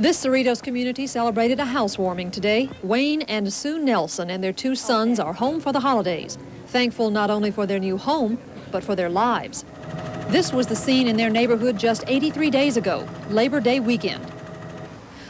This Cerritos community celebrated a housewarming today. Wayne and Sue Nelson and their two sons are home for the holidays, thankful not only for their new home, but for their lives. This was the scene in their neighborhood just 83 days ago, Labor Day weekend.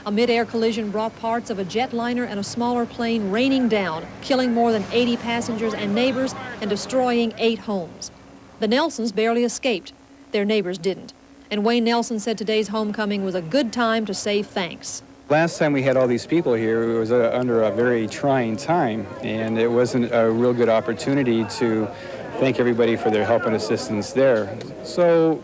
A mid-air collision brought parts of a jetliner and a smaller plane raining down, killing more than 80 passengers and neighbors and destroying 8 homes. The Nelsons barely escaped. Their neighbors didn't. And Wayne Nelson said today's homecoming was a good time to say thanks. Last time we had all these people here, it was under a very trying time, and it wasn't a real good opportunity to thank everybody for their help and assistance there. So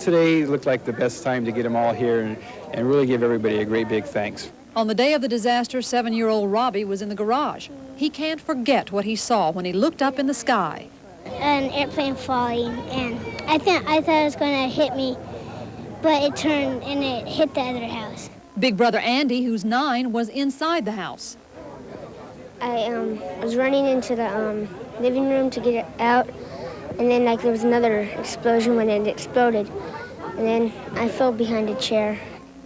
today looked like the best time to get them all here and really give everybody a great big thanks. On the day of the disaster, 7-year-old Robbie was in the garage. He can't forget what he saw when he looked up in the sky. An airplane falling, and I thought it was going to hit me, but it turned and it hit the other house. Big brother Andy, who's 9, was inside the house. I was running into the living room to get it out, and then there was another explosion when it exploded, and then I fell behind a chair.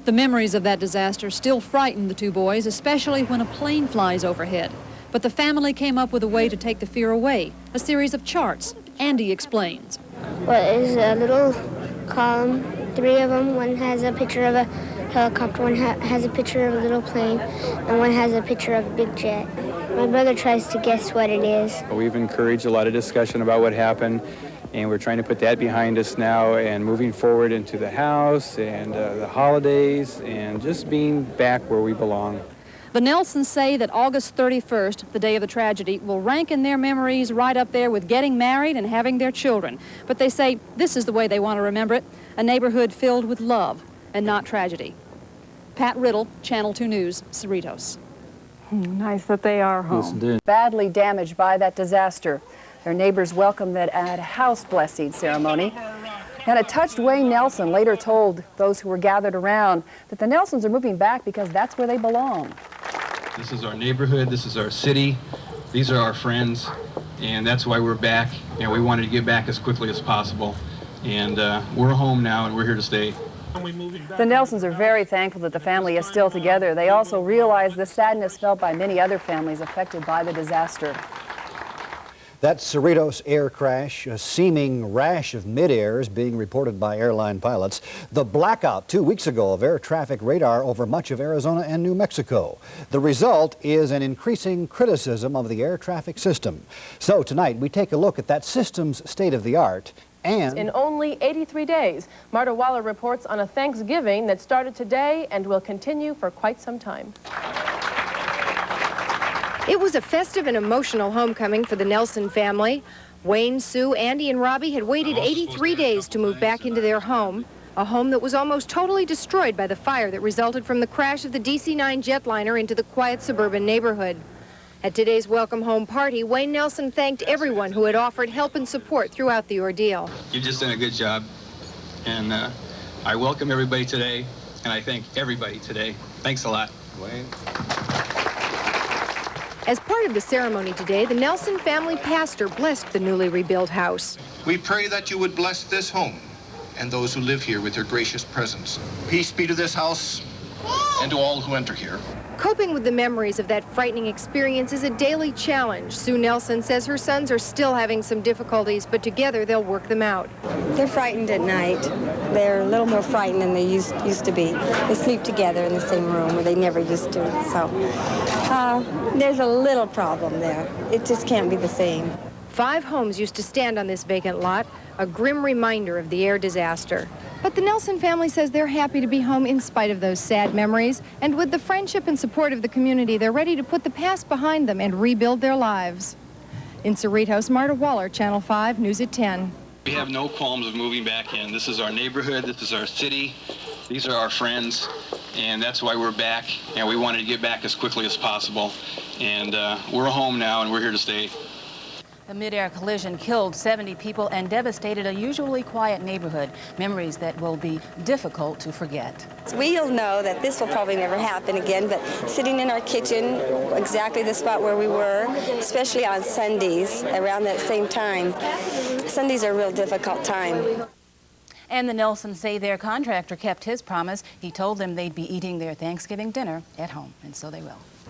The memories of that disaster still frighten the two boys, especially when a plane flies overhead. But the family came up with a way to take the fear away, a series of charts. Andy explains. Well, it's a little column, 3 of them. One has a picture of a helicopter, one has a picture of a little plane, and one has a picture of a big jet. My brother tries to guess what it is. We've encouraged a lot of discussion about what happened, and we're trying to put that behind us now and moving forward into the house and the holidays and just being back where we belong. The Nelsons say that August 31st, the day of the tragedy, will rank in their memories right up there with getting married and having their children. But they say this is the way they want to remember it, a neighborhood filled with love and not tragedy. Pat Riddle, Channel 2 News, Cerritos. Nice that they are home. Yes, Badly damaged by that disaster. Their neighbors welcomed them at a house blessing ceremony. And it touched Wayne Nelson, later told those who were gathered around that the Nelsons are moving back because that's where they belong. This is our neighborhood, this is our city, these are our friends, and that's why we're back, and we wanted to get back as quickly as possible. And we're home now, and we're here to stay. The Nelsons are very thankful that the family is still together. They also realize the sadness felt by many other families affected by the disaster. That Cerritos air crash, a seeming rash of midair is being reported by airline pilots. The blackout 2 weeks ago of air traffic radar over much of Arizona and New Mexico. The result is an increasing criticism of the air traffic system. So tonight we take a look at that system's state of the art. And in only 83 days, Marta Waller reports on a Thanksgiving that started today and will continue for quite some time. It was a festive and emotional homecoming for the Nelson family. Wayne, Sue, Andy, and Robbie had waited 83 days to move back into their home, a home that was almost totally destroyed by the fire that resulted from the crash of the DC-9 jetliner into the quiet suburban neighborhood. At today's welcome home party, Wayne Nelson thanked everyone who had offered help and support throughout the ordeal. You've just done a good job, and I welcome everybody today, and I thank everybody today. Thanks a lot. Wayne. As part of the ceremony today, the Nelson family pastor blessed the newly rebuilt house. We pray that you would bless this home and those who live here with your gracious presence. Peace be to this house and to all who enter here. Coping with the memories of that frightening experience is a daily challenge. Sue Nelson says her sons are still having some difficulties, but together they'll work them out. They're frightened at night. They're a little more frightened than they used to be. They sleep together in the same room where they never used to. So there's a little problem there. It just can't be the same. 5 homes used to stand on this vacant lot, a grim reminder of the air disaster. But the Nelson family says they're happy to be home in spite of those sad memories, and with the friendship and support of the community, they're ready to put the past behind them and rebuild their lives. In Cerritos, Marta Waller, Channel 5, News at 10. We have no qualms of moving back in. This is our neighborhood, this is our city, these are our friends, and that's why we're back, and we wanted to get back as quickly as possible. And we're home now, and we're here to stay. The mid-air collision killed 70 people and devastated a usually quiet neighborhood, memories that will be difficult to forget. We'll know that this will probably never happen again, but sitting in our kitchen, exactly the spot where we were, especially on Sundays, around that same time, Sundays are a real difficult time. And the Nelsons say their contractor kept his promise. He told them they'd be eating their Thanksgiving dinner at home, and so they will.